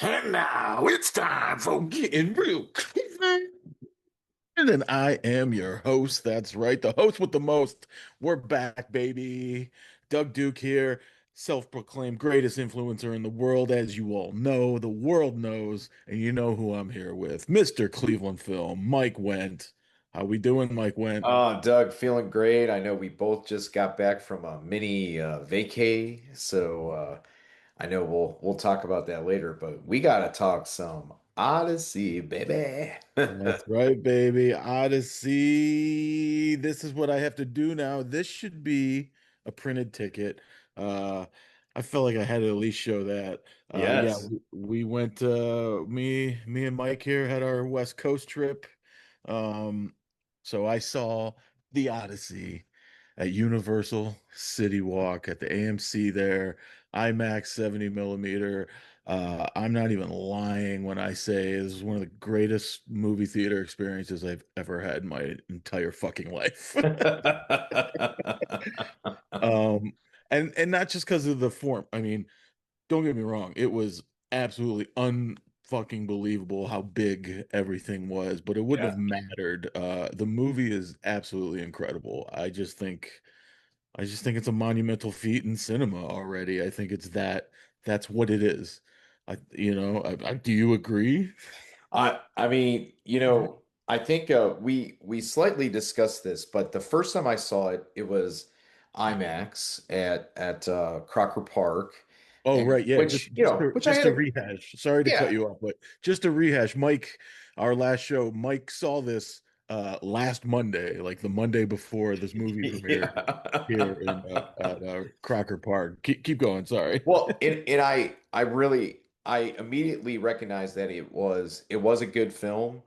And now it's time for getting real Cleveland. And I am your host. That's right, the host with the most. We're back, baby. Doug Duke here, self-proclaimed greatest influencer in the world, as you all know. The world knows, and you know who I'm here with, Mr. Cleveland Film, Mike Went. How we doing, Mike Went? Doug, feeling great. I know we both just got back from a mini vacay, so I know we'll talk about that later, but we gotta talk some Odyssey, baby. That's right, baby. Odyssey. This is what I have to do now. This should be a printed ticket. Uh, I felt like I had to at least show that. Yeah, Yes. we went. Me and Mike here had our West Coast trip. Um, so I saw the Odyssey at Universal City Walk at the AMC there, IMAX 70 millimeter. I'm not even lying when I say this is one of the greatest movie theater experiences I've ever had in my entire fucking life. Um, and not just because of the form. I mean, don't get me wrong, it was absolutely unfucking believable how big everything was, but it wouldn't have Yeah. mattered. The movie is absolutely incredible. I just think it's a monumental feat in cinema already. I think that's what it is. Do you agree? I mean, I think we slightly discussed this, but the first time I saw it, it was IMAX at Crocker Park, Oh, and right, yeah. Just just to which I just had to a rehash. Sorry to cut yeah. you off, but just to rehash, Mike, our last show, Mike saw this last Monday, like the Monday before this movie premiered here Yeah. in at Crocker Park. Keep going, sorry. Well, and I immediately recognized that it was a good film,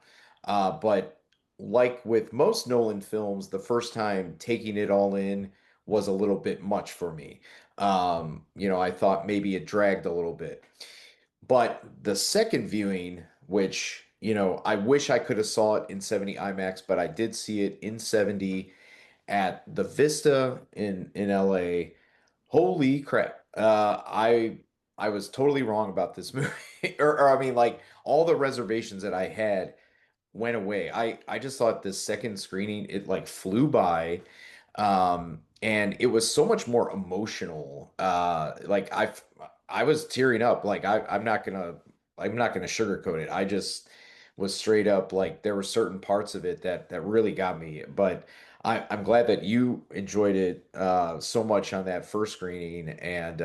but like with most Nolan films, the first time taking it all in was a little bit much for me. I thought maybe it dragged a little bit. But the second viewing, which, I wish I could have saw it in 70 IMAX, but I did see it in 70 at the Vista in LA. Holy crap. I was totally wrong about this movie. Or I mean, like, all the reservations that I had went away. I just thought this second screening, it like flew by. And it was so much more emotional. Like I was tearing up. Like I'm not gonna sugarcoat it. I just was straight up like there were certain parts of it that really got me. But I'm glad that you enjoyed it so much on that first screening. And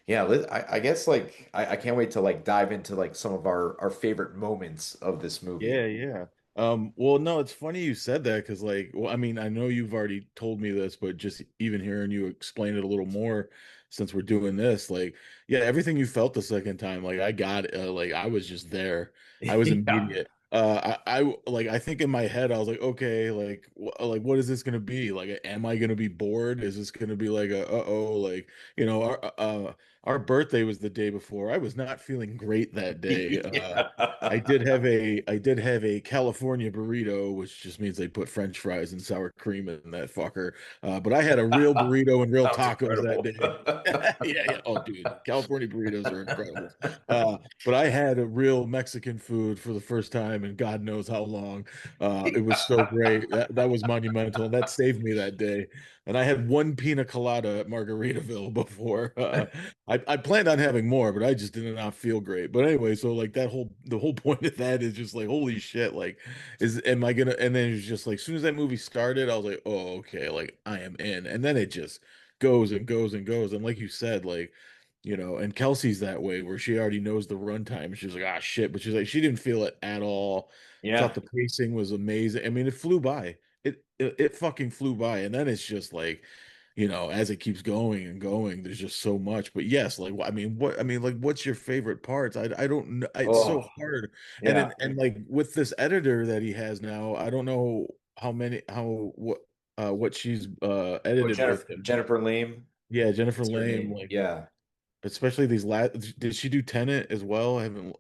yeah, I guess like I can't wait to like dive into like some of our favorite moments of this movie. Yeah, yeah. Well, no, it's funny you said that because, like, well, I mean, I know you've already told me this, but just even hearing you explain it a little more since we're doing this, like, yeah, everything you felt the second time, like, I got it. Like, I was just there. I was Yeah. immediate. Like, I think in my head, I was like, okay, like, what is this gonna be? Like, am I gonna be bored? Is this gonna be like uh-oh, like, our birthday was the day before. I was not feeling great that day. I did have a California burrito, which just means they put French fries and sour cream in that fucker. But I had a real burrito and real Sounds tacos that incredible. day. Yeah, yeah. Oh, dude, California burritos are incredible. But I had a real Mexican food for the first time in God knows how long. It was so great. That was monumental. That saved me that day. And I had one pina colada at Margaritaville before. I planned on having more, but I just did not feel great. But anyway, so like the whole point of that is just like, holy shit, like, am I gonna? And then it's just like, as soon as that movie started, I was like, oh, okay, like I am in. And then it just goes and goes and goes. And like you said, like, and Kelsey's that way where she already knows the runtime. She's like, ah, shit, but she's like, she didn't feel it at all. Thought Yeah. the pacing was amazing. I mean, it flew by. It fucking flew by, and then it's just like, as it keeps going and going, there's just so much. But yes, like, like, what's your favorite parts? I don't know. It's so Oh, hard. yeah. And like with this editor that he has now, I don't know what she's What edited with Jennifer him. Jennifer Lame? Yeah, Jennifer That's her Lame, name. like Yeah. especially these last. Did she do Tenet as well? I haven't.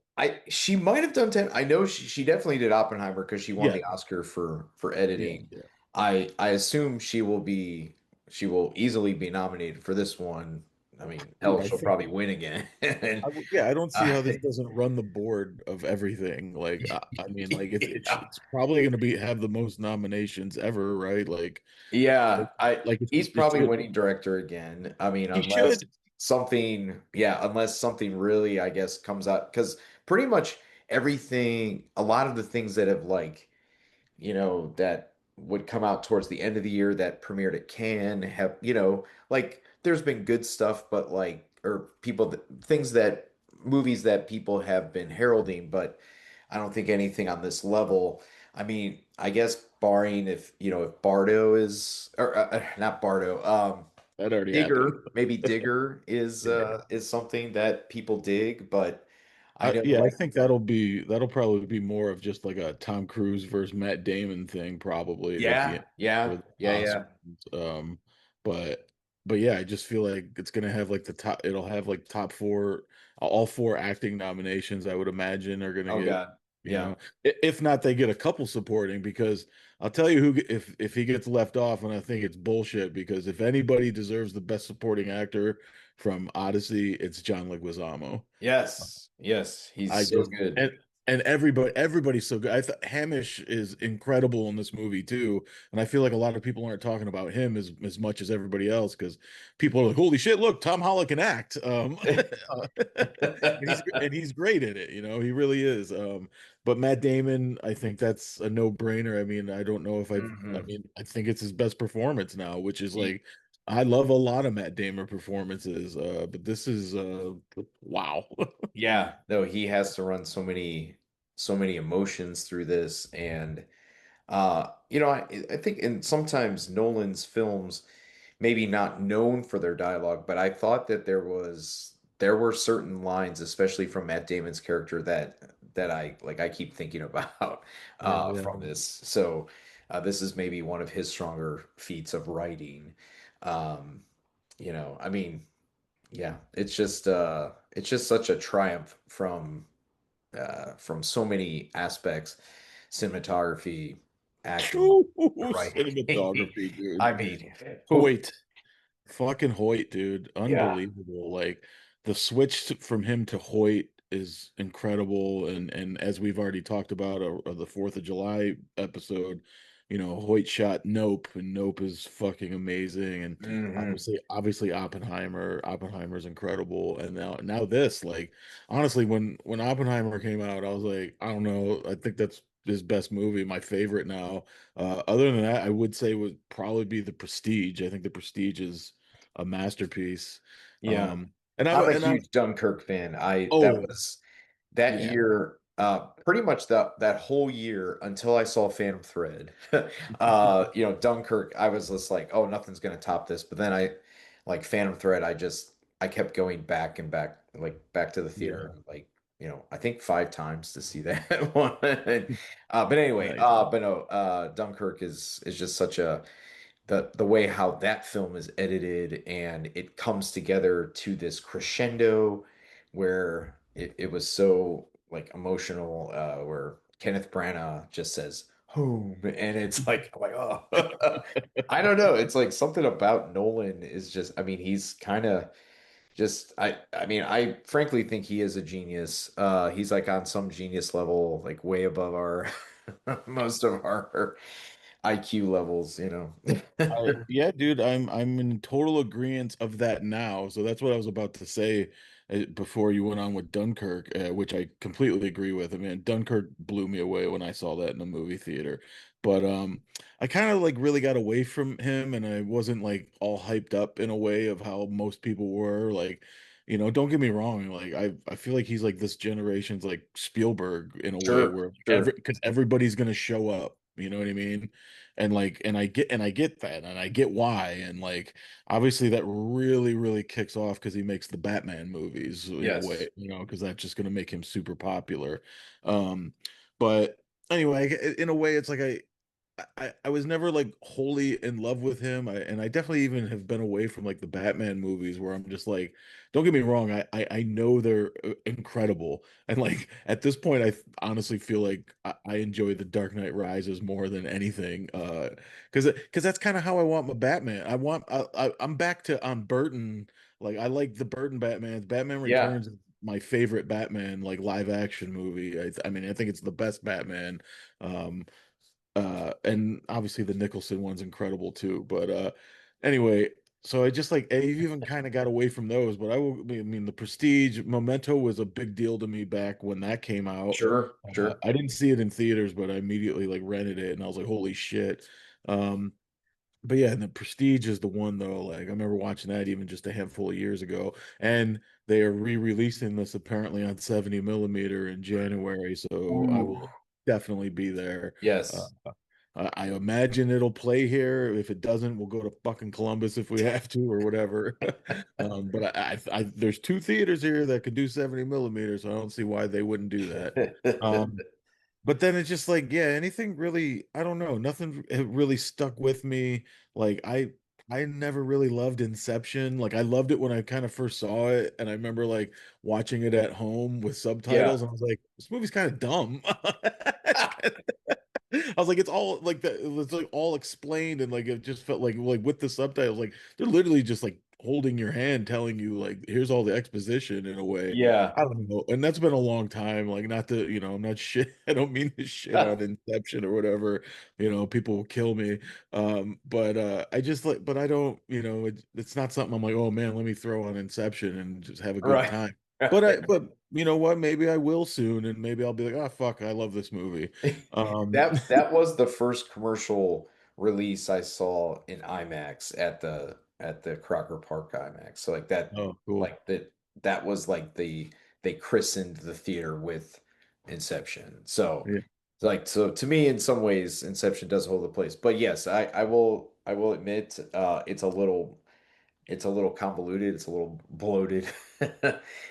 She might have done 10. I know she definitely did Oppenheimer because she won Yeah, the Oscar for yeah, editing. yeah. I assume she will easily be nominated for this one. I mean, Dude, hell, she'll probably win again. And, yeah, I don't see uh, how this doesn't run the board of everything. Like, I mean, like yeah, it's probably going to be have the most nominations ever, right? yeah, Like he's it probably should. winning director again. I mean, He should. unless something really, I guess, comes out because pretty much everything, a lot of the things that have like that would come out towards the end of the year that premiered at Cannes have, like there's been good stuff, but like, or things that movies that people have been heralding, but I don't think anything on this level. I mean, I guess barring if Bardo is, or not Bardo, That already happened. Maybe Digger Yeah. is something that people dig, but I know Yeah, I like, think that'll probably be more of just like a Tom Cruise versus Matt Damon thing, probably at the yeah, end for yeah, the yeah, Oscars. yeah. Um, but yeah, I just feel like it's gonna have like the top. It'll have like top four, all four acting nominations. I would imagine are gonna Oh get, God. you Yeah. know, if not, they get a couple supporting because I'll tell you if he gets left off, and I think it's bullshit because if anybody deserves the best supporting actor from Odyssey, it's John Leguizamo. Yes, yes, he's I so just good. and everybody's so good. I thought Hamish is incredible in this movie too, and I feel like a lot of people aren't talking about him as much as everybody else because people are like, "Holy shit, look, Tom Holland can act," and he's great in it. He really is. But Matt Damon, I think that's a no-brainer. I mean, I don't know if I hmm mean, I think it's his best performance now, which is like. I love a lot of Matt Damon performances, but this is wow. Yeah, no, he has to run so many emotions through this, and I think and sometimes Nolan's films maybe not known for their dialogue, but I thought that there were certain lines, especially from Matt Damon's character that I keep thinking about Yeah, yeah. from this. So this is maybe one of his stronger feats of writing. Um, I mean, yeah, it's just such a triumph from so many aspects, cinematography, acting, writing. Cinematography, dude. I mean, who? Hoyte. Fucking Hoyt, dude. Yeah. Unbelievable. Like the switch from him to Hoyt is incredible. And as we've already talked about the 4th of July episode, Hoyt shot Nope, and Nope is fucking amazing. And hmm obviously Oppenheimer's incredible. And now this, like honestly, when Oppenheimer came out, I was like, I don't know, I think that's his best movie, my favorite now. Other than that, I would say would probably be The Prestige. I think The Prestige is a masterpiece. Yeah. Um, and I'm a I huge Dunkirk fan. I that oh was that yeah, year, pretty much that whole year until I saw Phantom Thread. Dunkirk, I was just like, oh, nothing's gonna top this. But then like Phantom Thread, I kept going back and back, like back to the yeah, theater, like, I think 5 times to see that one. But anyway, nice. but no, Dunkirk is just such a the way how that film is edited and it comes together to this crescendo where it was so like emotional where Kenneth Branagh just says home and it's like I'm like oh I don't know, it's like something about Nolan is just, I mean, he's kind of just, I mean, I frankly think he is a genius. He's like on some genius level, like way above our most of our IQ levels. Yeah, dude, I'm in total agreement of that now. So that's what I was about to say before you went on with Dunkirk, which I completely agree with. I mean, Dunkirk blew me away when I saw that in the movie theater. But I kind of like really got away from him, and I wasn't like all hyped up in a way of how most people were. Like, don't get me wrong, like I feel like he's like this generation's like Spielberg in a way Sure, where sure. because everybody's gonna show up. You know what I mean? And like and I get that and I get why and like obviously that really kicks off because he makes the Batman movies in a Yes. way, because that's just going to make him super popular. Um but anyway, in a way it's like I was never like wholly in love with him. And I definitely even have been away from like the Batman movies where I'm just like, don't get me wrong, I know they're incredible. And like at this point, honestly feel like I enjoy The Dark Knight Rises more than anything. Because that's kind of how I want my Batman. I'm back to on Burton. Like I like the Burton Batman. Batman Yeah, Returns is my favorite Batman like live action movie. I mean, I think it's the best Batman. Um, and obviously the Nicholson one's incredible too. But anyway, so I just like I even kind of got away from those. But I mean, The Prestige, Memento was a big deal to me back when that came out. sure, sure. I didn't see it in theaters, but I immediately like rented it, and I was like, holy shit. Um, but yeah, and The Prestige is the one though. Like I remember watching that even just a handful of years ago, and they are re-releasing this apparently on 70 millimeter in January, so I Ooh, will definitely be there. Uh, yes. I imagine it'll play here. If it doesn't, we'll go to fucking Columbus if we have to or whatever. But there's two theaters here that could do 70 millimeters, so I don't see why they wouldn't do that. Um, but then it's just like, yeah, anything really, I don't know, nothing really stuck with me. Like I never really loved Inception. Like I loved it when I kind of first saw it, and I remember like watching it at home with subtitles, Yeah. and I was like, this movie's kind of dumb. It's kind I was like, it's all like that. It was like all explained, and like it just felt like with the subtitles, like they're literally just like holding your hand, telling you like, here's all the exposition in a way. Yeah. I don't know, and that's been a long time. Like, not to, I'm not shit. I don't mean to shit on Inception or whatever. People will kill me. But I just like, but I don't. It's not something I'm like, oh man, let me throw on Inception and just have a good Right. time. But you know what? Maybe I will soon, and maybe I'll be like, oh fuck, I love this movie. Um, That was the first commercial release I saw in IMAX at the Crocker Park IMAX. So oh, cool. that was like they christened the theater with Inception. So Yeah. so to me in some ways Inception does hold the place. But yes, I will admit it's a little convoluted, it's a little bloated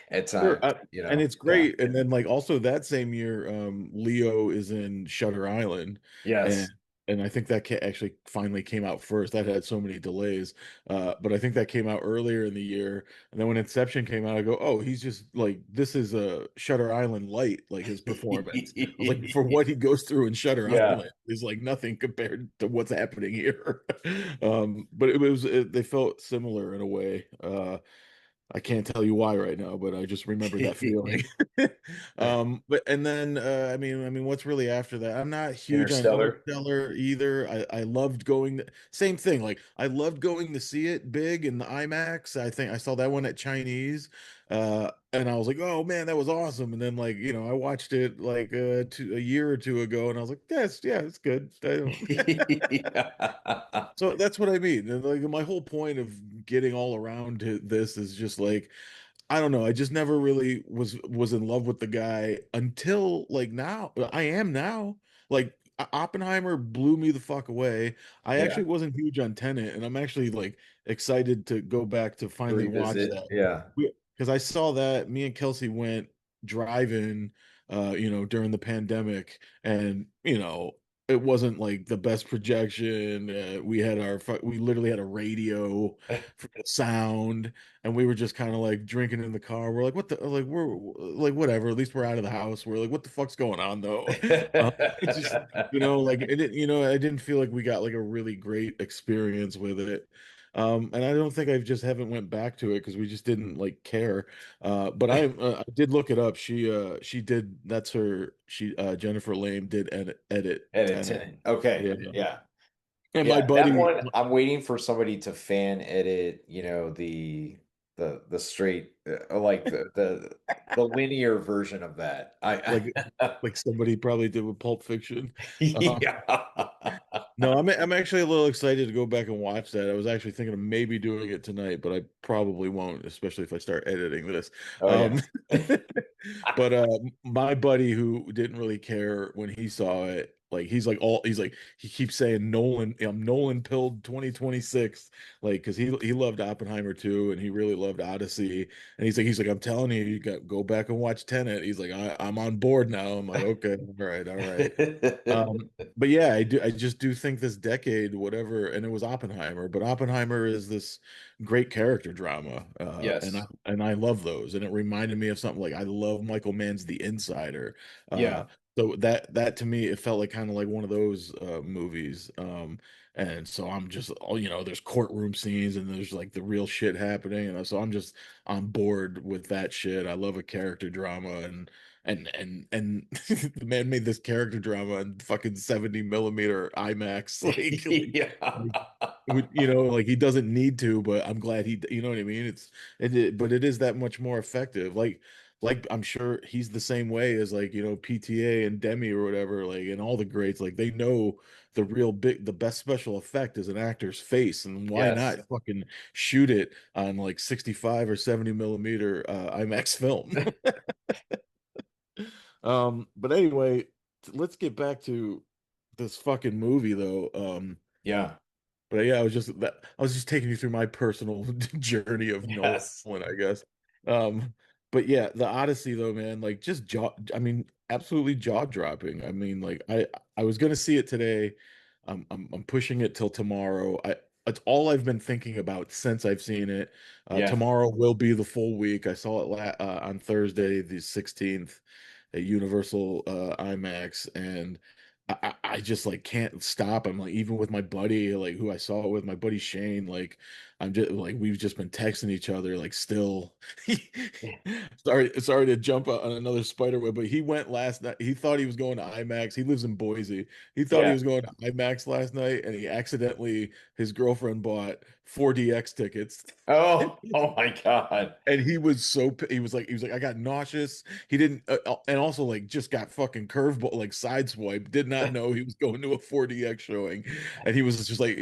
at Sure. times, you And know. it's Yeah. great. And then like also that same year, Leo is in Shutter Island. And Yes. and I think that actually finally came out first. That had so many delays. But I think that came out earlier in the year. And then when Inception came out, I go, oh, he's just like this is a Shutter Island light, like his performance. I was like, for what he goes through in Shutter Yeah. Island is like nothing compared to what's happening here. But they felt similar in a way. I can't tell you why right now, but I just remember that feeling. But and then I mean, what's really after that? I'm not huge on Interstellar. Interstellar either. I loved going same thing. Like I loved going to see it big in the IMAX. I think I saw that one at Chinese. And I was like, oh man, that was awesome. And then like, I watched it like a year or two ago, and I was like, yeah, it's good. I don't Yeah. So that's what I mean. And like my whole point of getting all around to this is just like I don't know. I just never really was in love with the guy until like now. I am now. Like Oppenheimer blew me the fuck away. I actually Yeah. wasn't huge on Tenet, and I'm actually like excited to go back to finally watch Revisit. that. Yeah. Because I saw that me and Kelsey went driving, during the pandemic, and it wasn't like the best projection. We literally had a radio for the sound, and we were just kind of like drinking in the car. We're like, what the like we're like whatever. At least we're out of the house. We're like, what the fuck's going on though? It's just like it didn't. I didn't feel like we got like a really great experience with it. And I don't think I just haven't went back to it because we just didn't like care. But I did look it up. She did. That's her. Jennifer Lame did edit Edit 10. tenant. Okay. Yeah. Yeah. And my Yeah. That buddy, one, I'm waiting for somebody to fan edit, the straight like the linear version of that. like I like somebody probably did with Pulp Fiction. Uh, yeah. no, I'm actually a little excited to go back and watch that. I was actually thinking of maybe doing it tonight, but I probably won't, especially if I start editing this. Oh Um, yeah. but my buddy who didn't really care when he saw it, like he's like he keeps saying Nolan, I'm Nolan pilled 2026, like because he loved Oppenheimer too, and he really loved Odyssey, and he's like I'm telling you, you got go back and watch Tenet. He's like I'm on board now. I'm like okay, all right. But yeah, I just do think this decade, whatever, and it was Oppenheimer, but Oppenheimer is this great character drama, Yes. and I love those, and it reminded me of something like I love Michael Mann's The Insider, uh, Yeah. So that to me, it felt like kind of like one of those movies. And so I'm just, oh, there's courtroom scenes and there's like the real shit happening, and so I'm just on board with that shit. I love a character drama, and the man made this character drama in fucking 70 millimeter IMAX, like Yeah. like he doesn't need to, but I'm glad you know what I mean? But it is that much more effective. Like I'm sure he's the same way as like, PTA and Demi or whatever, like, and all the greats, like they know the best special effect is an actor's face, and why Yes. not fucking shoot it on like 65 or 70 millimeter IMAX film? But anyway, let's get back to this fucking movie though. Yeah. But yeah, I was just taking you through my personal journey of Nolan, Yes. I guess. But yeah, the Odyssey though, man, like just I mean, absolutely jaw dropping. I mean, like I was gonna see it today. I'm pushing it till tomorrow. It's all I've been thinking about since I've seen it. Yeah. Tomorrow will be the full week. I saw it on Thursday, the 16th, at Universal IMAX, and I just like can't stop. I'm like, even with my buddy, like who I saw it with, my buddy Shane, like I'm just like we've just been texting each other, like still. Sorry to jump on another spider web, but he went last night. He thought he was going to IMAX. He lives in Boise. He thought he Yeah. was going to IMAX last night, and he accidentally, his girlfriend bought 4DX tickets. Oh, oh my God. And he was like I got nauseous. He didn't and also like just got fucking curveball, like sideswipe. Did not know he was going to a 4DX showing. And he was like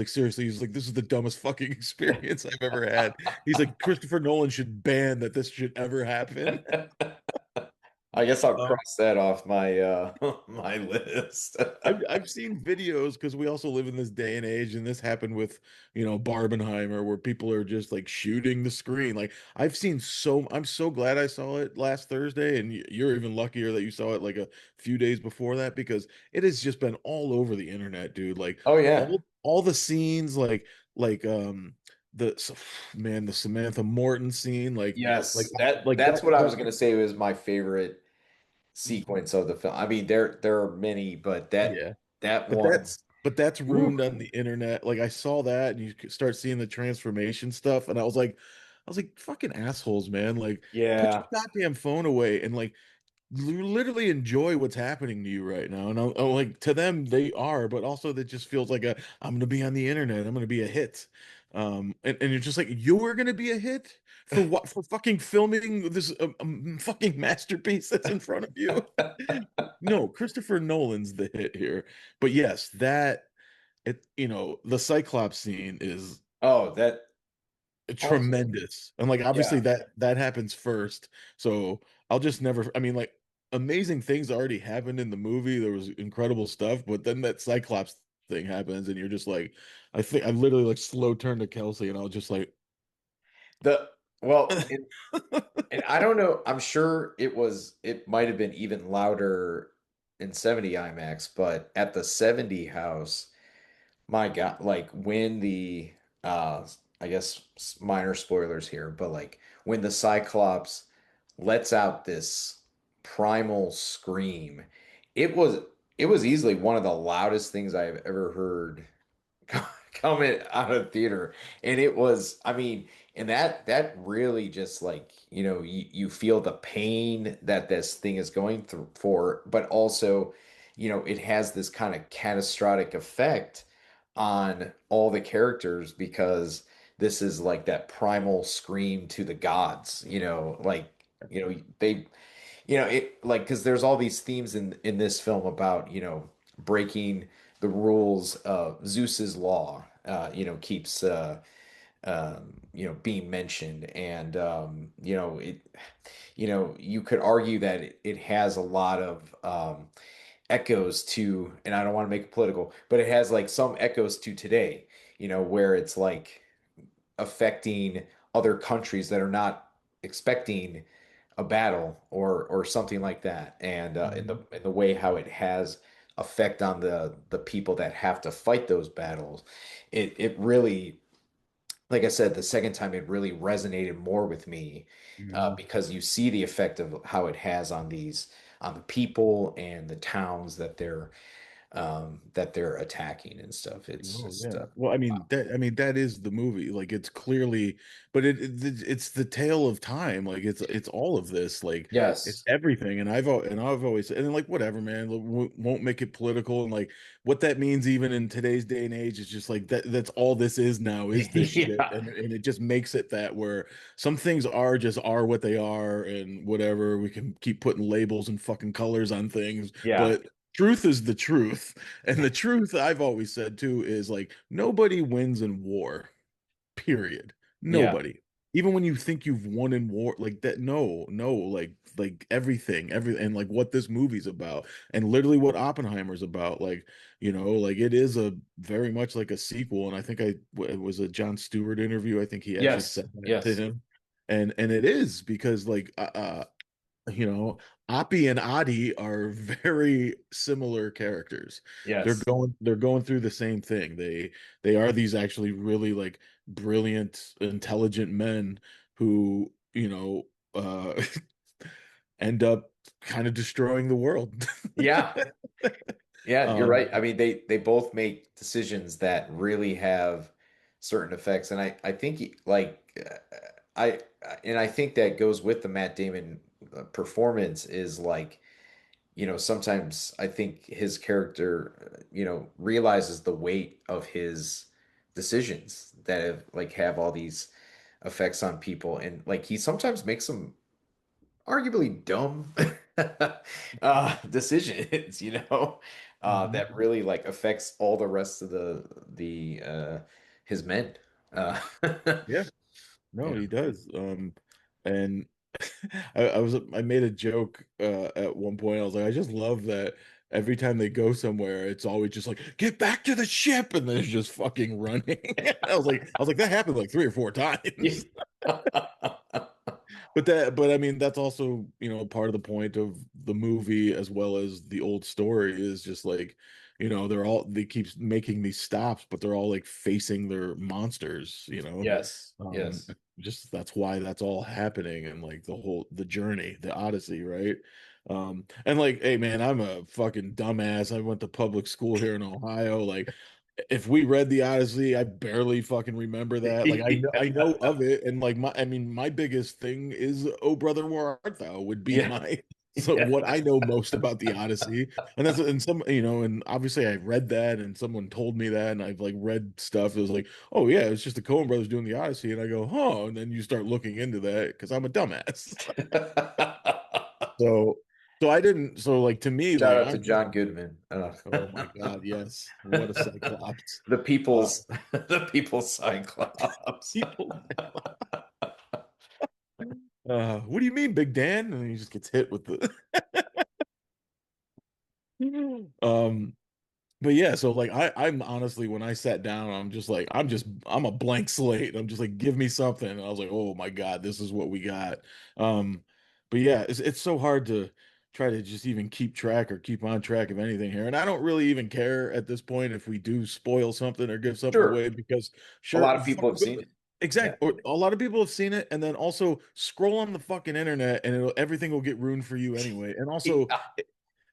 seriously, he was like, this is the dumbest fucking experience I've ever had. He's like, Christopher Nolan should ban that this should ever happen. I guess I'll Um, cross that off my my list. I've seen videos because we also live in this day and age, and this happened with, Barbenheimer, where people are just like shooting the screen. Like I'm so glad I saw it last Thursday, and you're even luckier that you saw it like a few days before that, because it has just been all over the internet, dude. Like Oh yeah. all the scenes, like the man, the Samantha Morton scene, like Yes. That's what I was that gonna say was my favorite sequence of the film. I mean, there are many, but yeah. that But one. that's Woo. ruined on the internet. Like I saw that, and you could start seeing the transformation stuff, and I was like, fucking assholes, man. Like, put Yeah. your goddamn phone away and like literally enjoy what's happening to you right now. And I'm like, to them, they are, but also that just feels like I'm gonna be on the internet. I'm gonna be a hit. And you're just like, you're gonna be a hit for what? For fucking filming this fucking masterpiece that's in front of you. No, Christopher Nolan's the hit here. But yes, the Cyclops scene is Oh, that also. tremendous. And like obviously Yeah. that happens first. So I'll just never I mean like amazing things already happened in the movie. There was incredible stuff, but then that Cyclops thing happens and you're just like I think I literally like slow turn to Kelsey and I was just like The well, and I don't know. I'm sure it might have been even louder in 70 IMAX, but at the 70 house, my God, like when the uh I guess minor spoilers here, but like when the Cyclops lets out this primal scream, it was it was easily one of the loudest things I've ever heard coming out of theater. And it was, I mean, and that really just like, you feel the pain that this thing is going through for, but also, it has this kind of catastrophic effect on all the characters because this is like that primal scream to the gods, like, they, it like because there's all these themes in this film about, breaking the rules of Zeus's law, keeps being mentioned, and you could argue that it has a lot of echoes to, and I don't want to make it political, but it has like some echoes to today, where it's like affecting other countries that are not expecting a battle or something like that, and Mhm. in the way how it has effect on the people that have to fight those battles, it really like I said, the second time it really resonated more with me, Mhm. because you see the effect of how it has on on the people and the towns that they're attacking and stuff. It's Oh just yeah. Well, I mean wow. that is the movie. Like it's clearly, but it's the tale of time. Like it's all of this. Like it's Yes. everything. And I've always and then like whatever, man. Won't make it political and like what that means even in today's day and age is just like that's all this is now is this shit. Yeah. And it just makes it that where some things are just are what they are and whatever. We can keep putting labels and fucking colors on things, Yeah. but truth is the truth. And the truth I've always said too is like nobody wins in war, period. Yeah. Nobody. Even when you think you've won in war, like that, no, like everything, and like what this movie's about, and literally what Oppenheimer's about, like like it is a very much like a sequel, and I think it was a John Stewart interview. I think he actually Yes. said that to Yes. him, and it is because like you know, Appy and Adi are very similar characters. Yes. They're going through the same thing. They are these actually really like brilliant, intelligent men who, end up kind of destroying the world. Yeah. Yeah, you're Um, right. I mean, they both make decisions that really have certain effects, and I think I think that goes with the Matt Damon performance is like, sometimes I think his character, realizes the weight of his decisions that have all these effects on people, and like he sometimes makes some arguably dumb decisions, that mhm. really like affects all the rest of the his men. Uh, Yeah, no, yeah. he does. And I made a joke at one point. I was like, I just love that every time they go somewhere, it's always just like, get back to the ship, and then it's just fucking running. I was like, that happened like 3 or 4 Yeah. times. But I mean, that's also, part of the point of the movie as well as the old story is just like, they keep making these stops, but they're all like facing their monsters, Yes. um, Yes. just that's why that's all happening and like the journey, the Odyssey, right? And like, hey man, I'm a fucking dumbass. I went to public school here in Ohio. Like, if we read the Odyssey, I barely fucking remember that. Like, I know of it, and like I mean, my biggest thing is "Oh Brother, Where Art Thou" would be Yeah. my so Yeah. what I know most about the Odyssey, and that's and some and obviously I read that, and someone told me that, and I've like read stuff that was like, oh yeah, it's just the Coen brothers doing the Odyssey, and I go, oh, and then you start looking into that because I'm a dumbass. So so I didn't so like to me Shout like out to I'm John Goodman. oh my God, yes, what a cyclops. The Uh, people's Cyclops. people what do you mean, Big Dan? And he just gets hit with the um but yeah, so like I'm honestly when I sat down, I'm a blank slate. I'm just like, give me something. And I was like, oh my God, this is what we got. Um, but yeah, it's so hard to try to just even keep track or keep on track of anything here. And I don't really even care at this point if we do spoil something or give something Sure. away because A sure, lot of people have seen it. Yeah. exact. Or a lot of people have seen it, and then also scroll on the fucking internet, and everything will get ruined for you anyway. Yeah.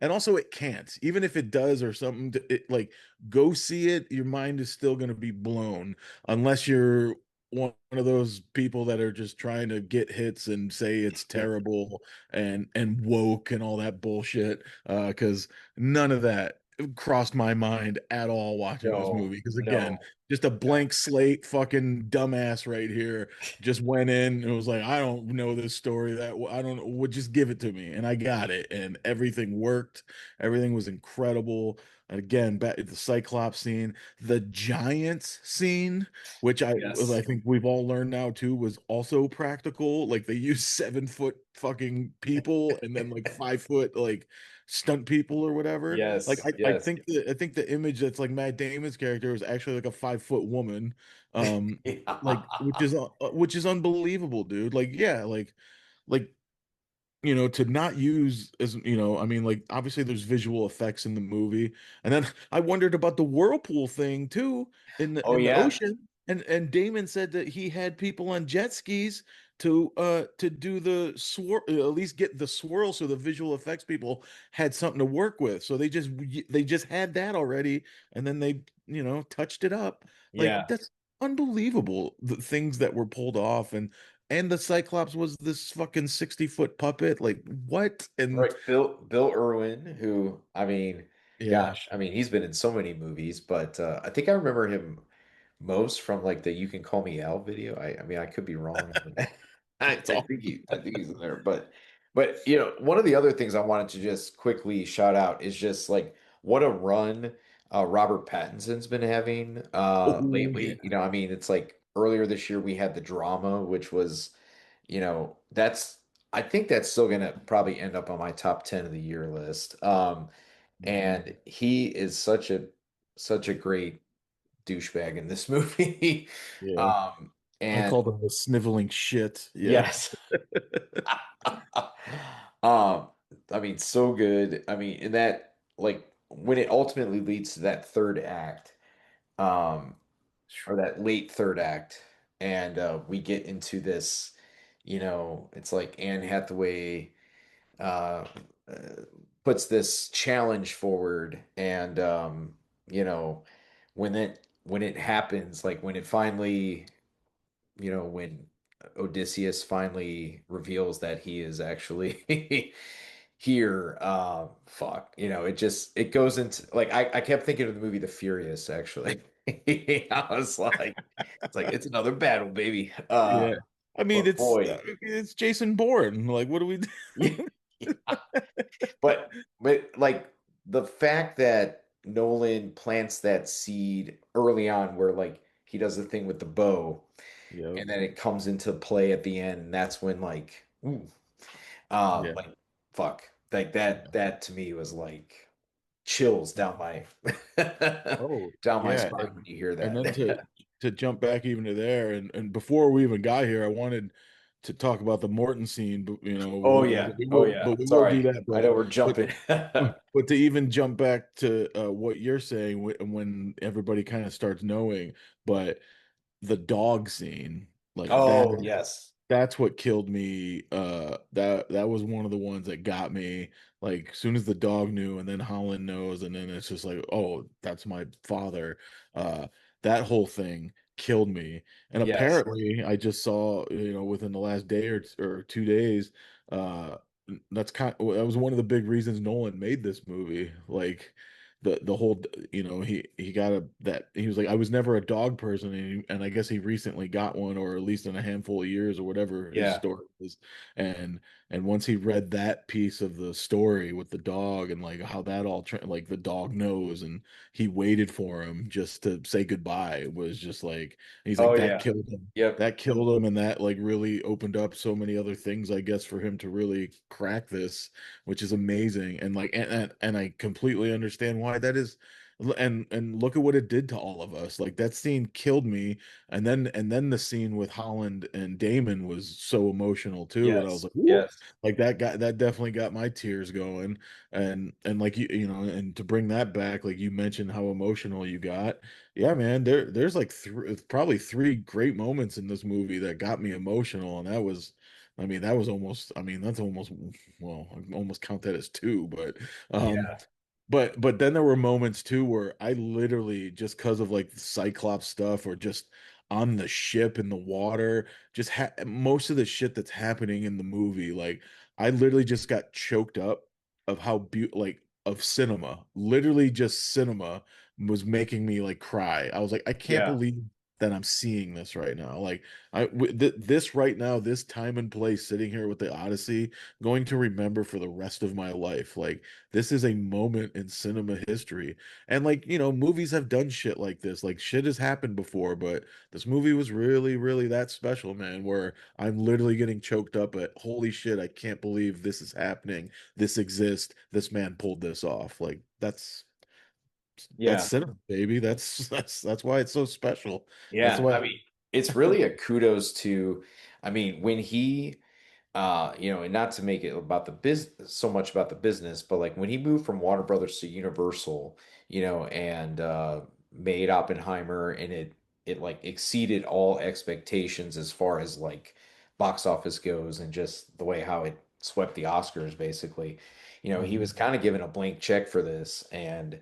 And also it can't, even if it does or something. Like go see it, your mind is still going to be blown unless you're one of those people that are just trying to get hits and say it's terrible and woke and all that bullshit. Because none of that crossed my mind at all watching this No, movie. Because again, no. just a Yeah. blank slate fucking dumbass right here just went in and was like, I don't know this story I don't know, would just give it to me, and I got it, and everything worked. Everything was incredible. And again, back at the Cyclops scene, the Giants scene, which I Yes. think we've all learned now too, was also practical. Like they used 7 foot fucking people and then like 5 foot like stunt people or whatever. Like Yes. I Yes. think the image that's like Matt Damon's character is actually like a 5 foot woman. Like which is unbelievable, dude. Like yeah, like to not use as I mean, like obviously there's visual effects in the movie, and then I wondered about the whirlpool thing too Oh in the yeah. ocean. and Damon said that he had people on jet skis to do the swirl, at least get the swirl, so the visual effects people had something to work with. So they just had that already, and then they touched it up. Like Yeah. that's unbelievable, the things that were pulled off. And the Cyclops was this fucking 60-foot puppet. Like what? And Right. Bill Irwin, who, I mean, yeah, gosh, I mean, he's been in so many movies, but I think I remember him most from like the "You Can Call Me Al" video. I mean, I could be wrong, but that's all. I think he's in there. But one of the other things I wanted to just quickly shout out is just like what a run Robert Pattinson's been having Oh yeah, lately. I mean, it's like earlier this year we had the drama, which was, that's I think that's still gonna probably end up on my top 10 of the year list. Mhm. And he is such a great douchebag in this movie. Yeah. Um, I and called him the sniveling shit. Yeah. yes. Um, I mean, so good. I mean, in that, like, when it ultimately leads to that third act, um, or that late third act, and we get into this, it's like Anne Hathaway uh, uh, puts this challenge forward, and when it happens, like when it finally, when Odysseus finally reveals that he is actually here, fuck, it goes into like I kept thinking of the movie The Furious, actually. I was like, it's another battle, baby. Yeah. I mean, But boy, it's Jason Bourne. Like, what do we do? yeah, yeah. But like the fact that Nolan plants that seed early on, where like he does the thing with the bow, Yep. and then it comes into play at the end, and that's when like, ooh, Yeah. like fuck, like that to me was like chills down my Oh, down my yeah. spine when you hear And then that. to jump back even to there, and before we even got here, I wanted to talk about the Morton scene, but Oh but yeah, we oh will, yeah. but we will do Sorry, that. I know we're But jumping. but to even jump back to what you're saying, when everybody kind of starts knowing, but the dog scene, like that. Oh yes, That's what killed me. That was one of the ones that got me. Like, as soon as the dog knew, and then Holland knows, and then it's just like, oh, that's my father. Uh, that whole thing killed me. And yes, apparently, I just saw, within the last day or 2 days, uh, that was one of the big reasons Nolan made this movie. Like, the whole, he got he was like, I was never a dog person, and I guess he recently got one, or at least in a handful of years, or whatever his yeah, story is. And once he read that piece of the story with the dog, and like how that like the dog knows, and he waited for him just to say goodbye, it was just like, he's oh like, that yeah, killed him. yep, That killed him, and that like really opened up so many other things, I guess, for him to really crack this, which is amazing. And like, and I completely understand why that is. And look at what it did to all of us. Like, that scene killed me. And then the scene with Holland and Damon was so emotional too. And I was yes, like, whoop, yes, like that definitely got my tears going. And like, and to bring that back, like you mentioned how emotional you got. Yeah, man, there's like probably three great moments in this movie that got me emotional. And that was, I mean, that was almost, I mean, that's almost, well, I almost count that as two. Um yeah, but then there were moments too where I literally, just because of like the Cyclops stuff, or just on the ship in the water, just most of the shit that's happening in the movie, like I literally just got choked up of how like of cinema. Literally just cinema was making me like cry. I was like, I can't yeah, believe that I'm seeing this right now. Like this right now, this time and place, sitting here with the Odyssey, going to remember for the rest of my life. Like, this is a moment in cinema history. And like, movies have done shit like this. Like, shit has happened before, but this movie was really, really that special, man, where I'm literally getting choked up at, holy shit, I can't believe this is happening. This exists. This man pulled this off. Like, that's yeah, cinema, baby. That's why it's so special. That's yeah. why. I mean, it's really a kudos to, I mean, when he, and not to make it about the business, so much about the business, but like when he moved from Warner Brothers to Universal, and made Oppenheimer, and it like exceeded all expectations as far as like box office goes and just the way how it swept the Oscars basically. He was Mhm. kind of given a blank check for this, and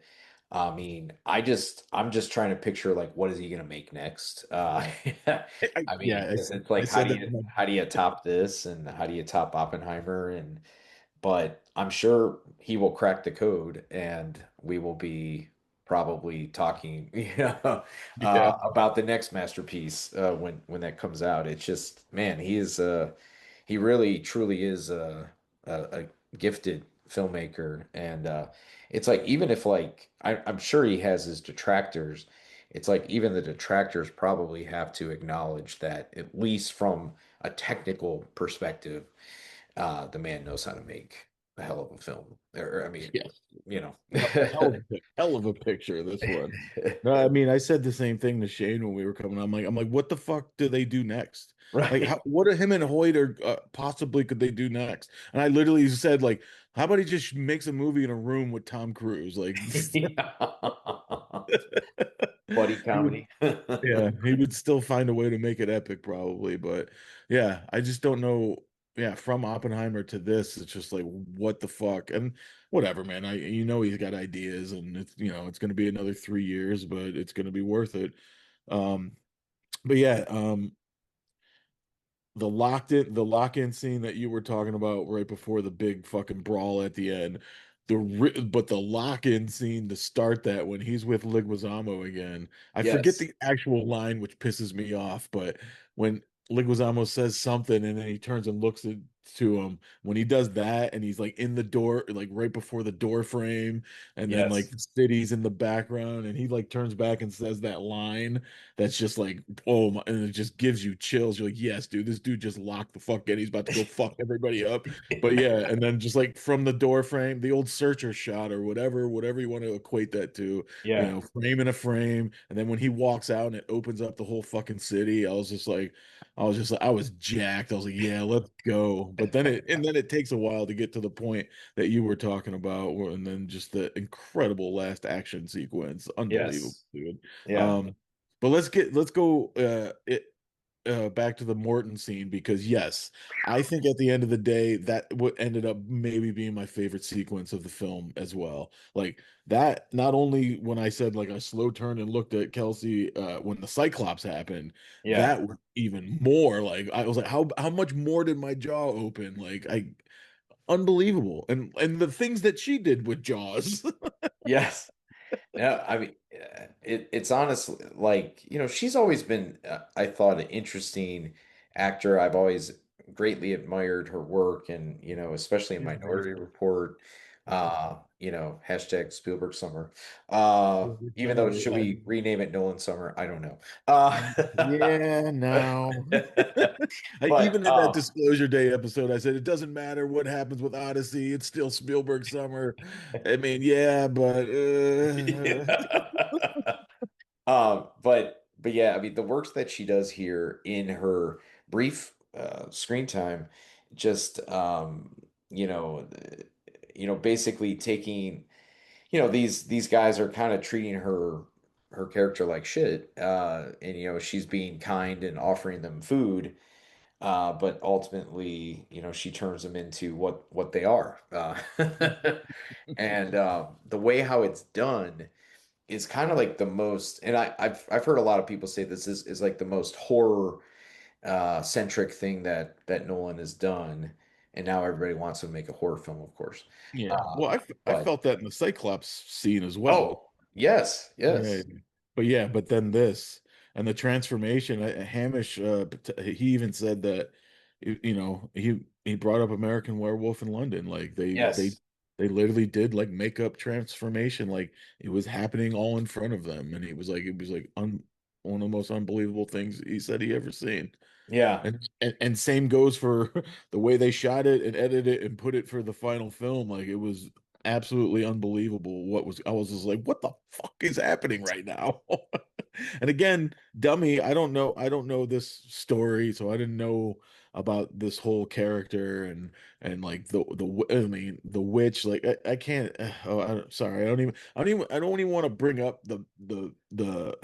I mean, I'm just trying to picture like what is he gonna make next? I mean, Yeah, because it's I like said that to my how do you top this, and how do you top Oppenheimer? And but I'm sure he will crack the code, and we will be probably talking, yeah. about the next masterpiece when that comes out. It's just, man, he really truly is a gifted filmmaker, and it's like even if like I'm sure he has his detractors. It's like even the detractors probably have to acknowledge that at least from a technical perspective the man knows how to make a hell of a film. Or, I mean, Yeah. you know. Hell of a picture, this one. No, I mean, I said the same thing to Shane when we were coming. I'm like, what the fuck do they do next? Like, Right. what are him and Hoyte or possibly could they do next? And I literally said, like, how about he just makes a movie in a room with Tom Cruise? Like, Yeah. Buddy he would, comedy. yeah, he would still find a way to make it epic, probably. But yeah, I just don't know. Yeah, from Oppenheimer to this, it's just like, what the fuck? And whatever, man. He's got ideas, and it's going to be another 3 years, but it's going to be worth it. Um, but yeah, the lock-in scene that you were talking about right before the big fucking brawl at the end, but the lock-in scene to start that when he's with Leguizamo again, I forget Yes. the actual line, which pisses me off, but when Leguizamo says something and then he turns and looks to him, when he does that and he's like in the door, like right before the door frame, and then like Yes. the city's in the background, and he like turns back and says that line, that's just like, oh my, and it just gives you chills. You're like, yes, dude, this dude just locked the fuck in. He's about to go fuck everybody up. But yeah, and then just like from the door frame, the old searcher shot or whatever you want to equate that to, Yeah. frame in a frame. And then when he walks out and it opens up the whole fucking city, I was jacked. I was like, yeah, let's go. But then it takes a while to get to the point that you were talking about, and then just the incredible last action sequence. Unbelievable, Yes. dude. Yeah. Um, but let's go back to the Morton scene, because yes, I think at the end of the day that what ended up maybe being my favorite sequence of the film as well. Like that, not only when I said like a slow turn and looked at Kelsey when the Cyclops happened, Yeah. that was even more like I was like, how much more did my jaw open? Like I unbelievable. And the things that she did with Jaws. Yes. Yeah, I mean, it's honestly like, she's always been, I thought, an interesting actor. I've always greatly admired her work, and, especially in She's Minority amazing. Report, Yeah. hashtag Spielberg Summer. Even though, Summer, should we rename it Nolan Summer? I don't know. yeah, no. But Even in that Disclosure Day episode, I said it doesn't matter what happens with Odyssey, it's still Spielberg summer. I mean, yeah, but yeah. But yeah, I mean the works that she does here in her brief screen time, just basically taking, these guys are kind of treating her character like shit, and she's being kind and offering them food, but ultimately, she turns them into what they are, and the way how it's done is kind of like the most, and I've heard a lot of people say this is like the most horror centric thing that Nolan has done, and now everybody wants to make a horror film, of course. yeah. Uh, Well, I but felt that in the Cyclops scene as well. oh, yes, Yeah, yes, but yeah, but then this and the transformation. Hamish, he even said that, he brought up American Werewolf in London. Like yes, they literally did like makeup transformation, like it was happening all in front of them, and it was like one of the most unbelievable things he said he ever seen. yeah, And same goes for the way they shot it and edited it and put it for the final film. Like it was absolutely unbelievable. I was just like, what the fuck is happening right now? And again, dummy, I don't know this story, so I didn't know about this whole character and like I mean the witch like I can't oh sorry I don't even want to bring up the the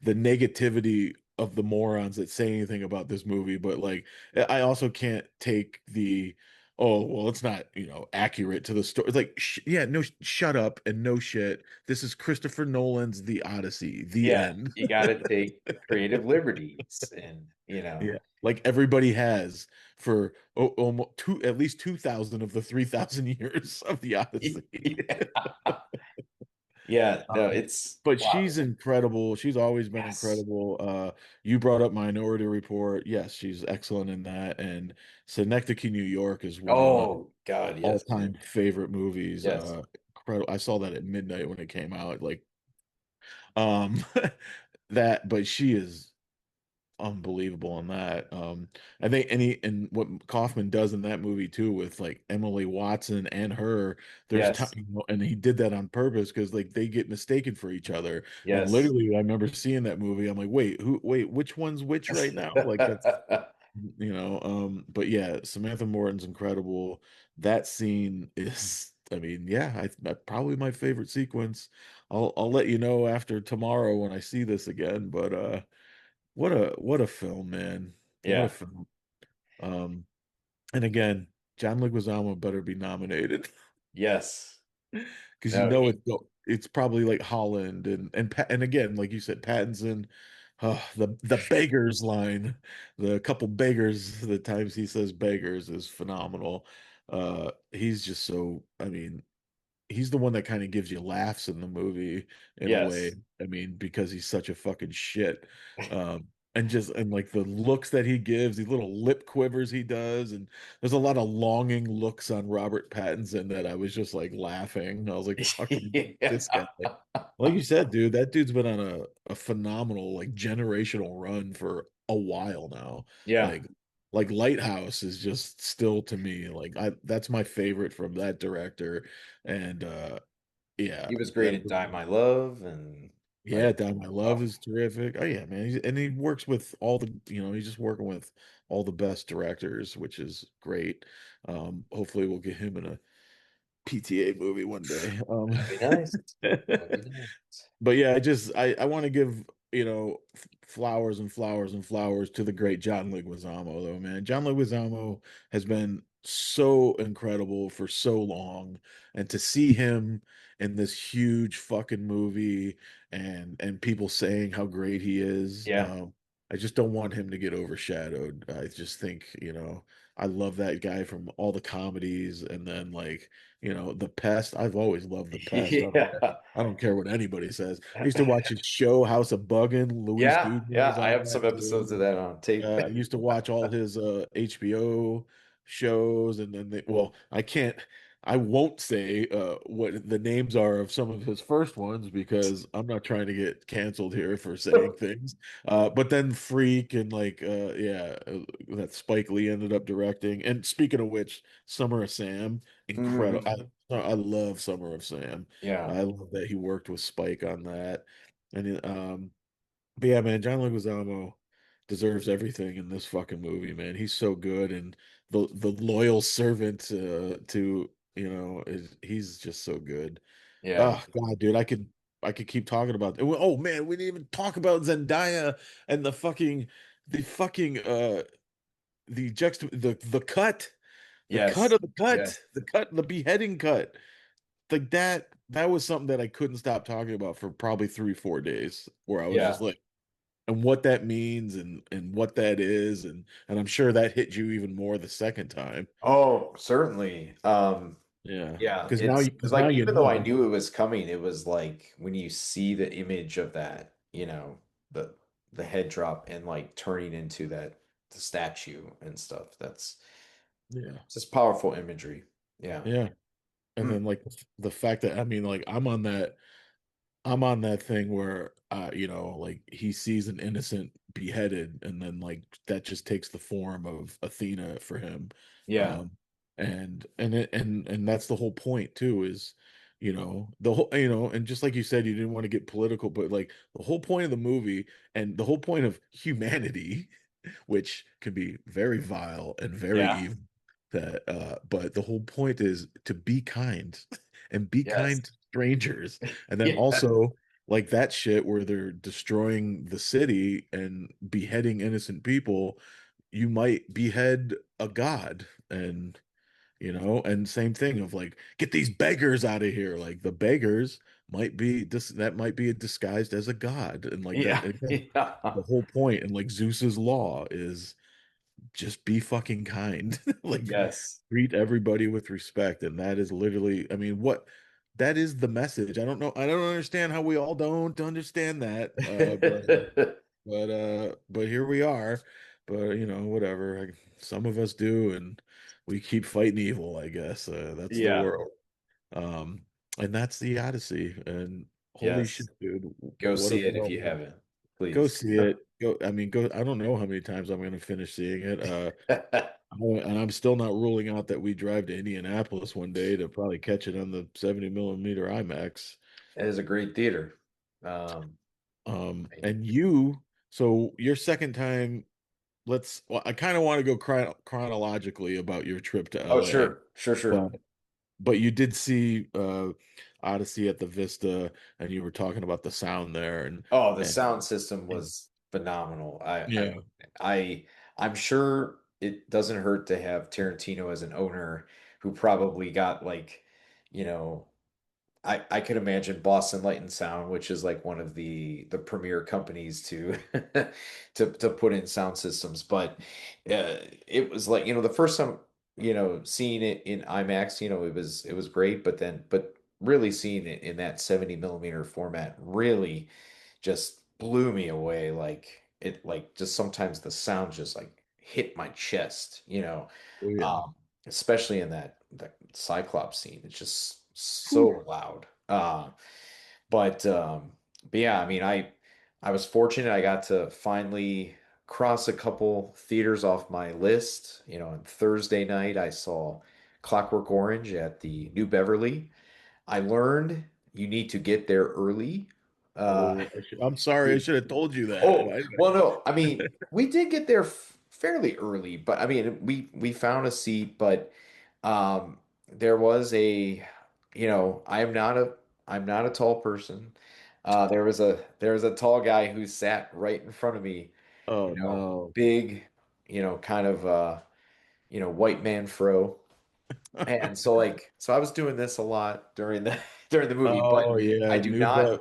negativity of the morons that say anything about this movie, but like I also can't take the oh well it's not accurate to the story. It's like yeah no shut up and no shit. This is Christopher Nolan's The Odyssey, the Yeah, end. you got to take creative liberties, and Yeah, like everybody has for almost at least 2,000 of the 3,000 years of the Odyssey. yeah, yeah. No, Um, it's but wow. she's incredible. She's always been Yes. incredible. You brought up Minority Report. Yes, she's excellent in that. And Synecdoche, New York is one of my Oh God, yes, all-time favorite movies. yes, Incredible. I saw that at midnight when it came out. Like, um, but she is unbelievable on that. I think and what Kaufman does in that movie too with like Emily Watson and her, there's time, yes, and he did that on purpose because like they get mistaken for each other. And yes. literally, I remember seeing that movie. I'm like, wait, which one's which right now? Like that's but yeah, Samantha Morton's incredible. That scene is. I mean, yeah, probably my favorite sequence. I'll let you know after tomorrow when I see this again, but what a film, man. What a Yeah. film. Um, and again, John Leguizamo better be nominated Yes. because No, he. it's probably like Holland and again, like you said, Pattinson, the beggars line, the couple beggars, the times he says beggars is phenomenal. He's just so, I mean, he's the one that kind of gives you laughs in the movie in a way. Yes. I mean, because he's such a fucking shit. And like the looks that he gives, these little lip quivers he does, and there's a lot of longing looks on Robert Pattinson that I was just like laughing. I was like, fucking this guy. Yeah. Like you said, dude, that dude's been on a phenomenal like generational run for a while now. Yeah. Like like Lighthouse is just still to me like I that's my favorite from that director. And yeah, He was great that in Die My Love and yeah, like, Down My Love oh, is terrific. Oh yeah, man. And he works with all the, he's just working with all the best directors, which is great. Hopefully we'll get him in a PTA movie one day. that'd be nice. That'd be nice. But yeah, I want to give flowers and flowers and flowers to the great John Leguizamo though, man. John Leguizamo has been so incredible for so long, and to see him in this huge fucking movie and people saying how great he is, Yeah. I just don't want him to get overshadowed. I just think, I love that guy from all the comedies, and then like, The Pest. I've always loved The Pest. Yeah. I don't care what anybody says. I used to watch his show, House of Buggin'. Luis Yeah. Guzman Yeah. was I on have some that episodes of too. that on tape. I used to watch all his HBO shows, and then well, I won't say what the names are of some of his first ones because I'm not trying to get canceled here for saying things. But then Freak and like yeah, that Spike Lee ended up directing. And speaking of which, Summer of Sam, incredible. Mhm. I love Summer of Sam. Yeah. I love that he worked with Spike on that. And but yeah, man, John Leguizamo deserves everything in this fucking movie, man. He's so good, and the loyal servant to he's just so good. Yeah. Oh God, dude, I could keep talking about. Oh man, we didn't even talk about Zendaya and the fucking the cut Yes. of the Yes. the beheading cut. Like that was something that I couldn't stop talking about for probably 3 4 days, where I was just Yeah. like, and what that means and what that is, and I'm sure that hit you even more the second time. Oh, certainly. Yeah, Yeah, because it's because now like you even though I know. knew it was coming, it was like when you see the image of that, the head drop and like turning into the statue and stuff. That's Yeah, just powerful imagery. Yeah. yeah, and Mm. then like the fact that I mean, like I'm on that thing where like he sees an innocent beheaded and then like that just takes the form of Athena for him. Yeah. Um and that's the whole point too is the whole and just like you said you didn't want to get political, but like the whole point of the movie and the whole point of humanity which can be very vile and very Yeah. evil. That, but the whole point is to be kind and be Yes. kind to strangers. And then Yeah. also like that shit where they're destroying the city and beheading innocent people, you might behead a god. And and same thing of like, get these beggars out of here. Like the beggars might be this, that might be disguised as a god. And like that, Yeah. again, Yeah. the whole point, and like Zeus's law is just be fucking kind. Like Yes. treat everybody with respect. And that is literally, I mean, what that is the message. I don't know. I don't understand how we all don't understand that. But here we are. But whatever. Some of us do, and we keep fighting evil, I guess. That's the Yeah. world. Um, and that's the Odyssey. And holy Yes. shit, dude, Go what a see it if you film. haven't, Go please. see it. Go, I mean, go, I don't know how many times I'm gonna finish seeing it. And I'm still not ruling out that we drive to Indianapolis one day to probably catch it on the 70 millimeter IMAX. It is a great theater. Um, And so your second time, well, I kind of want to go chronologically about your trip to oh, LA, sure, sure, sure. but you did see Odyssey at the Vista, and you were talking about the sound there, Oh, the and, sound system and was phenomenal. yeah, I, I'm sure it doesn't hurt to have Tarantino as an owner who probably got like, you know, I could imagine Boston Light and Sound, which is like one of the premier companies to to put in sound systems. But it was like, the first time, seeing it in IMAX, it was great. But really seeing it in that 70 millimeter format really just blew me away. Like just sometimes the sound just like hit my chest. oh yeah. Um, Especially in that Cyclops scene. It's just so Whew. loud. But yeah, I mean, I was fortunate. I got to finally cross a couple theaters off my list. On Thursday night, I saw Clockwork Orange at the New Beverly. I learned you need to get there early. Uh, Oh, I'm sorry, I should have told you that. Oh, Why well, no, I mean, we did get there fairly early, but I mean, we found a seat, but there was I'm not a tall person. There was a tall guy who sat right in front of me, Oh no. big, kind of white man fro. And so I was doing this a lot during the during the movie, but Oh I yeah, do new not bet.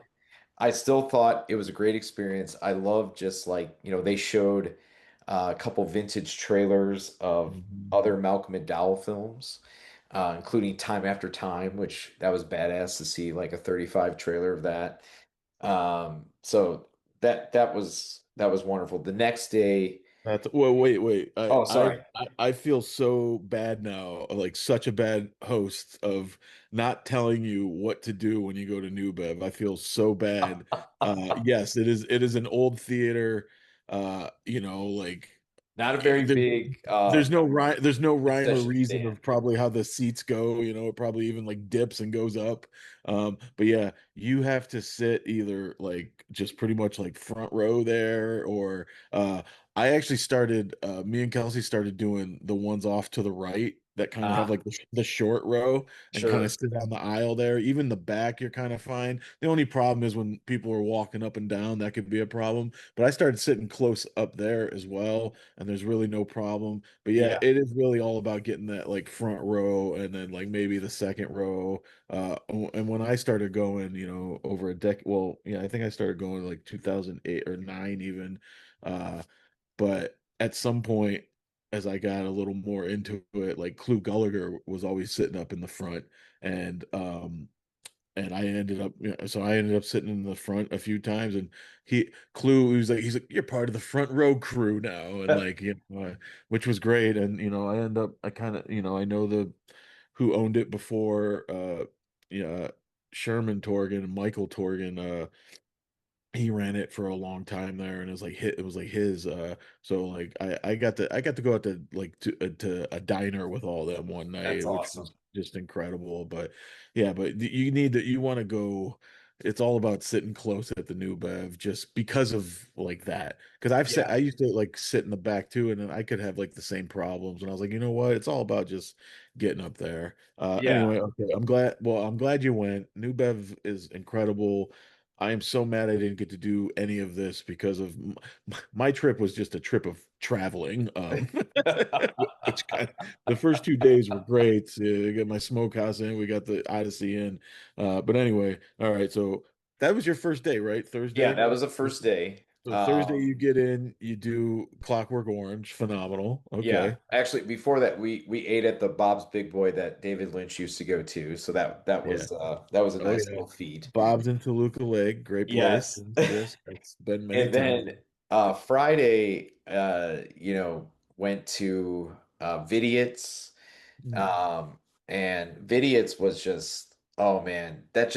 I still thought it was a great experience. I love just like, they showed a couple vintage trailers of Mhm. other Malcolm McDowell films, including Time After Time, which that was badass to see like a 35 trailer of that. So that was wonderful. The next day, That's wait. oh, sorry. I feel so bad now, like such a bad host of not telling you what to do when you go to New Bev. I feel so bad. Yes, it is an old theater. Like Not a very there's big there's no rhyme or concession reason stand. of probably how the seats go. It probably even like dips and goes up. But yeah, you have to sit either like just pretty much like front row there, or I actually started me and Kelsey started doing the ones off to the right that kind of have Ah, like the short row and kind of sure. sit on the aisle there. Even the back, you're kind of fine. The only problem is when people are walking up and down, that could be a problem. But I started sitting close up there as well, and there's really no problem. But yeah, Yeah. it is really all about getting that like front row and then like maybe the second row. And when I started going, over a decade, well, yeah, I think I started going like 2008 or 9 even. But at some point, as I got a little more into it, like Clu Gallagher was always sitting up in the front, and I ended up sitting in the front a few times, and he's like, you're part of the front row crew now, and like which was great, and I kind of I know the who owned it before, yeah, Sherman Torgan and Michael Torgan, he ran it for a long time there, and it was like his, so like I got to go out to like to a diner with all them one That's night, which awesome. was just incredible. But yeah, but you want to go, it's all about sitting close at the new bev just because of like that. Because I've said Yeah. I used to like sit in the back too, and then I could have like the same problems. And I was like, you know what? It's all about just getting up there. Yeah. Anyway, okay. I'm glad. Well, I'm glad you went. New bev is incredible. I am so mad I didn't get to do any of this because of my trip was just a trip of traveling. Which kind of, the first 2 days were great. I got my smokehouse in, we got the Odyssey in. But anyway, all right. So that was your first day, right? Yeah, Thursday. that was the first day. So Thursday you get in, you do Clockwork Orange, phenomenal. Yeah, Okay. actually, before that, we ate at the Bob's Big Boy that David Lynch used to go to. So Yeah. that was a Oh nice yeah. little feat. Bob's in Toluca Lake, great place. Yes. Yes, it's been many And times. then Friday, went to Vidiot's. Mm. And Vidiot's was just, oh man, that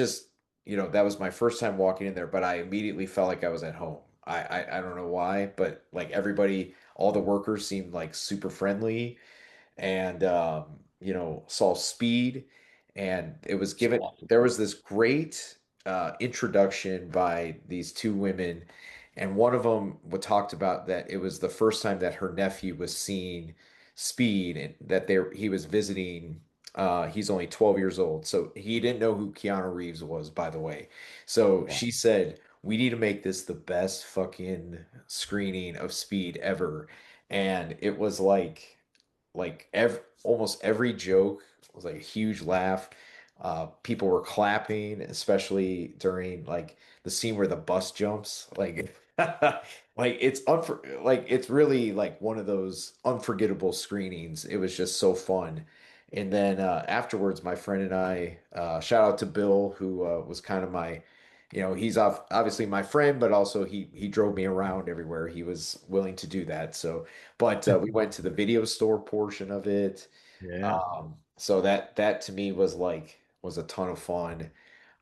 was my first time walking in there, but I immediately felt like I was at home. I don't know why, but like everybody, all the workers seemed like super friendly and saw Speed, and it was It's given. awesome. There was this great introduction by these two women, and one of them talked about that it was the first time that her nephew was seeing Speed, and that he was visiting. He's only 12 years old, so he didn't know who Keanu Reeves was, by the way. So Wow. she said, "We need to make this the best fucking screening of Speed ever." And it was almost every joke was like a huge laugh. People were clapping, especially during like the scene where the bus jumps. Like, it's really like one of those unforgettable screenings. It was just so fun. And then afterwards, my friend and I, shout out to Bill, who was kind of he's obviously my friend, but also he drove me around everywhere. He was willing to do that. So, but we went to the video store portion of it. Yeah. So that to me was a ton of fun.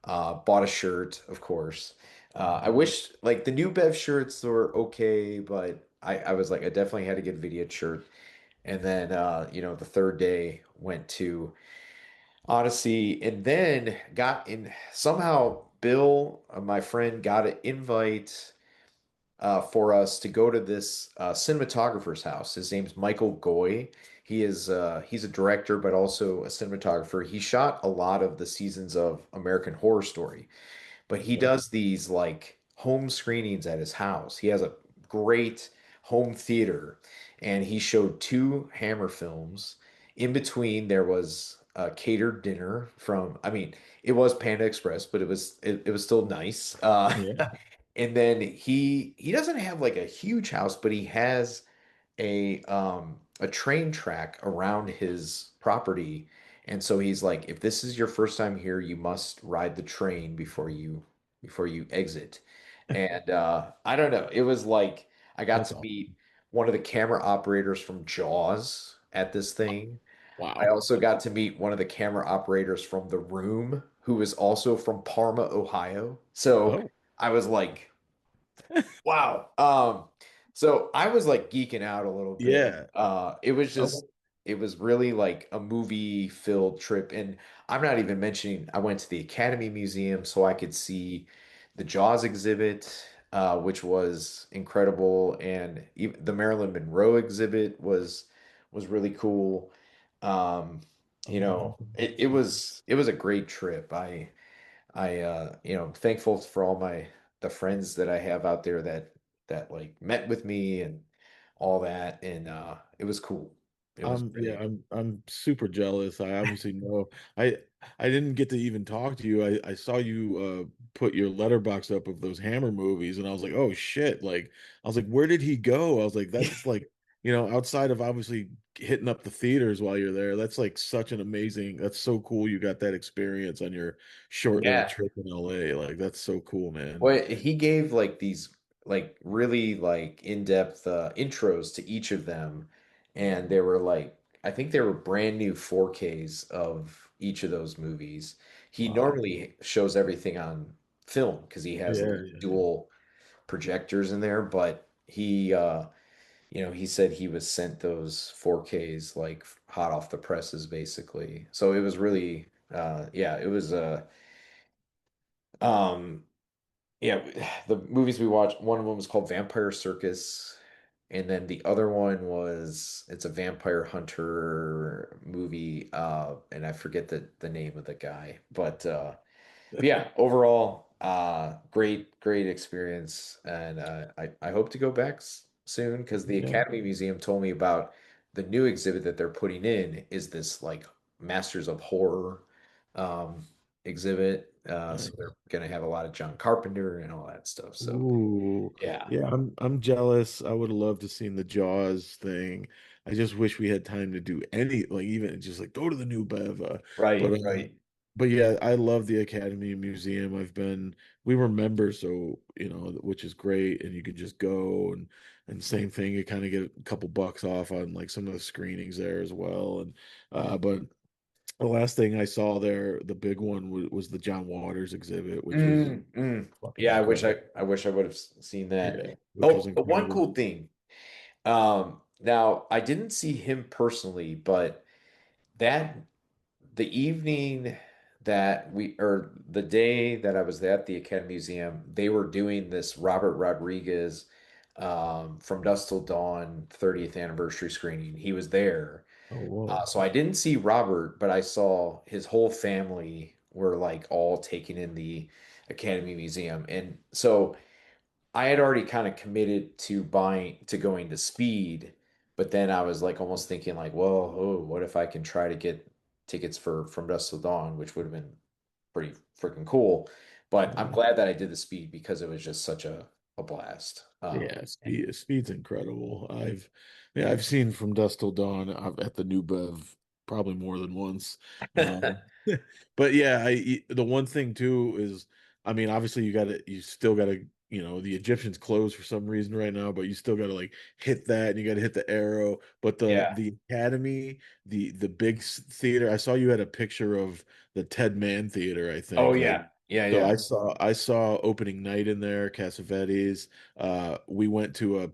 Bought a shirt, of course. I Mhm. wish like the new Bev shirts were okay, but I was like I definitely had to get a video shirt. And then the third day went to Odyssey, and then got in somehow. Bill, my friend, got an invite for us to go to this cinematographer's house. His name's Michael Goy. He's a director, but also a cinematographer. He shot a lot of the seasons of American Horror Story, but he Okay. does these like home screenings at his house. He has a great home theater, and he showed two Hammer films. In between, there was a catered dinner from, I mean, it was Panda Express, but it was still nice. Yeah. And then he doesn't have like a huge house, but he has a train track around his property. And so he's like, if this is your first time here, you must ride the train before you exit. And I don't know. It was like I got That's to all. meet one of the camera operators from Jaws at this thing. I Wow. also got to meet one of the camera operators from The Room, who is also from Parma, Ohio. So Oh, I was like, wow. So I was like geeking out a little bit. yeah. Oh, It was really like a movie filled trip. And I'm not even mentioning, I went to the Academy Museum so I could see the Jaws exhibit, which was incredible. And even the Marilyn Monroe exhibit was really cool. Um, oh, wow. it was a great trip. Thankful for all the friends that I have out there that like met with me and all that, and it was cool. It was Yeah, great. I'm super jealous. I obviously know I didn't get to even talk to you. I saw you put your letterbox up of those Hammer movies, and I was like, oh shit. Like I was like, where did he go? I was like, that's like, outside of obviously hitting up the theaters while you're there, that's like such an amazing, that's so cool you got that experience on your short little Yeah. trip in LA. Like that's so cool, man. Well, he gave like these like really like in-depth intros to each of them, and they were like I think they were brand new 4Ks of each of those movies. He Wow. normally shows everything on film because he has Yeah, like yeah. dual projectors in there, but he said he was sent those 4Ks like hot off the presses basically. So it was really yeah, Um, yeah, the movies we watched, one of them was called Vampire Circus, and then the other one was it's a vampire hunter movie, and I forget the name of the guy, but yeah, overall, great experience, and I hope to go back soon because the Yeah. Academy Museum told me about the new exhibit that they're putting in is this like Masters of Horror um, exhibit. So they're Nice. gonna have a lot of John Carpenter and all that stuff. So Ooh, yeah, yeah, I'm jealous. I would have loved to seen the Jaws thing. I just wish we had time to do any, like even just like go to the new Bev. But right, uh, right. but yeah, I love the Academy Museum. We were members, so which is great, and you could just go and same thing. You kind of get a couple bucks off on like some of the screenings there as well. And but the last thing I saw there, the big one was the John Waters exhibit, which was fucking Yeah, incredible. I wish I would have seen that. Yeah, which was Oh, one incredible. cool thing. Now I didn't see him personally, but that the evening that we or the day that I was at the Academy Museum, they were doing this Robert Rodriguez From Dusk Till Dawn 30th anniversary screening. He was there. Oh, whoa. So I didn't see Robert, but I saw his whole family were like all taken in the Academy Museum. And so I had already kind of committed to going to Speed, but then I was like almost thinking like, well, oh, what if I can try to get tickets for From Dusk Till Dawn, which would have been pretty freaking cool. But I'm Yeah. glad that I did the Speed because it was just such a blast. Yeah, Speed's incredible. I've seen From Dusk Till Dawn at the New Bev probably more than once. Um, but yeah, the one thing too is, I mean, obviously you still gotta, the Egyptians closed for some reason right now, but you still gotta like hit that and you gotta hit the arrow. But the Yeah. the Academy, the big theater, I saw you had a picture of the Ted Mann Theater, I Oh think. Like, yeah. Yeah, so yeah. I saw opening night in there, Cassavetes. We went to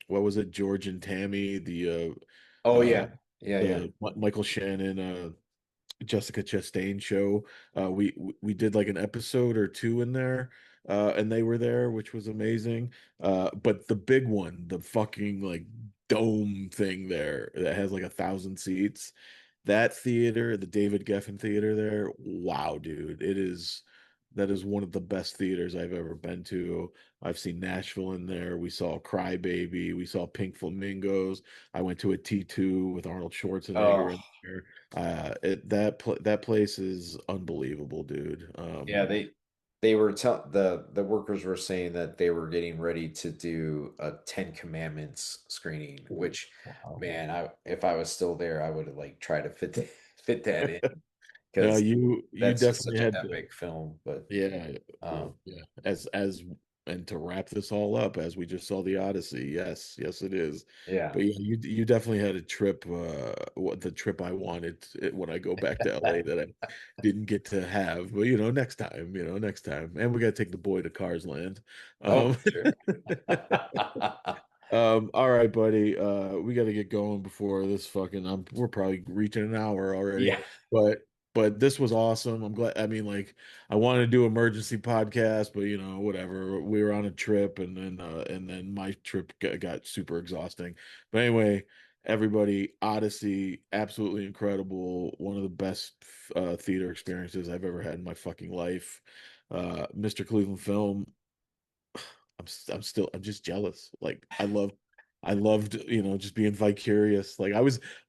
what was it, George and Tammy, Oh uh, yeah. Yeah, yeah. the Michael Shannon, Jessica Chastain show. We did like an episode or two in there, and they were there, which was amazing. But the big one, the fucking like dome thing there that has like 1,000 seats, that theater, the David Geffen Theater there, wow, dude, that is one of the best theaters I've ever been to. I've seen Nashville in there. We saw Cry Baby. We saw Pink Flamingos. I went to a T2 with Arnold Oh, Schwarzenegger in there. That place is unbelievable, dude. yeah, they were the workers were saying that they were getting ready to do a Ten Commandments screening, which Wow. man, I if I was still there, I would have like tried to fit that in No, because you that's just definitely such an had to. epic film. But Yeah, um, yeah. And to wrap this all up, as we just saw the Odyssey, yes, yes, it is. yeah. But yeah, you definitely had a trip, the trip I wanted when I go back to LA that I didn't get to have. But next time, and we got to take the boy to Cars Land. Oh, Um, for sure. all right, buddy. We got to get going before this fucking. We're probably reaching an hour already, Yeah. but this was awesome. I'm glad. I mean, like, I wanted to do emergency podcast, but whatever. We were on a trip, and then my trip got super exhausting. But anyway, everybody, Odyssey, absolutely incredible. One of the best theater experiences I've ever had in my fucking life. Mr. Cleveland Film. I'm just jealous. Like I loved, just being vicarious. Like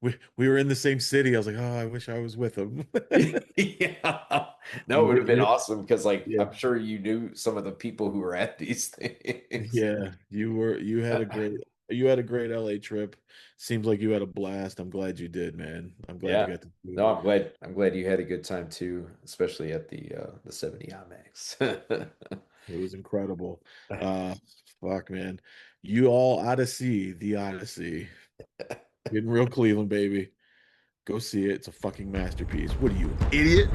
we were in the same city. I was like, oh, I wish I was with him. Yeah. No, it would You, have been you, awesome because like yeah, I'm sure you knew some of the people who were at these things. yeah. You had a great LA trip. Seems like you had a blast. I'm glad you did, man. I'm glad you Yeah. got to do No, it. I'm glad you had a good time too, especially at the 70 Amex. It was incredible. Uh, fuck, man. You all Odyssey, the Odyssey. Getting real Cleveland, baby. Go see it. It's a fucking masterpiece. What are you, an idiot?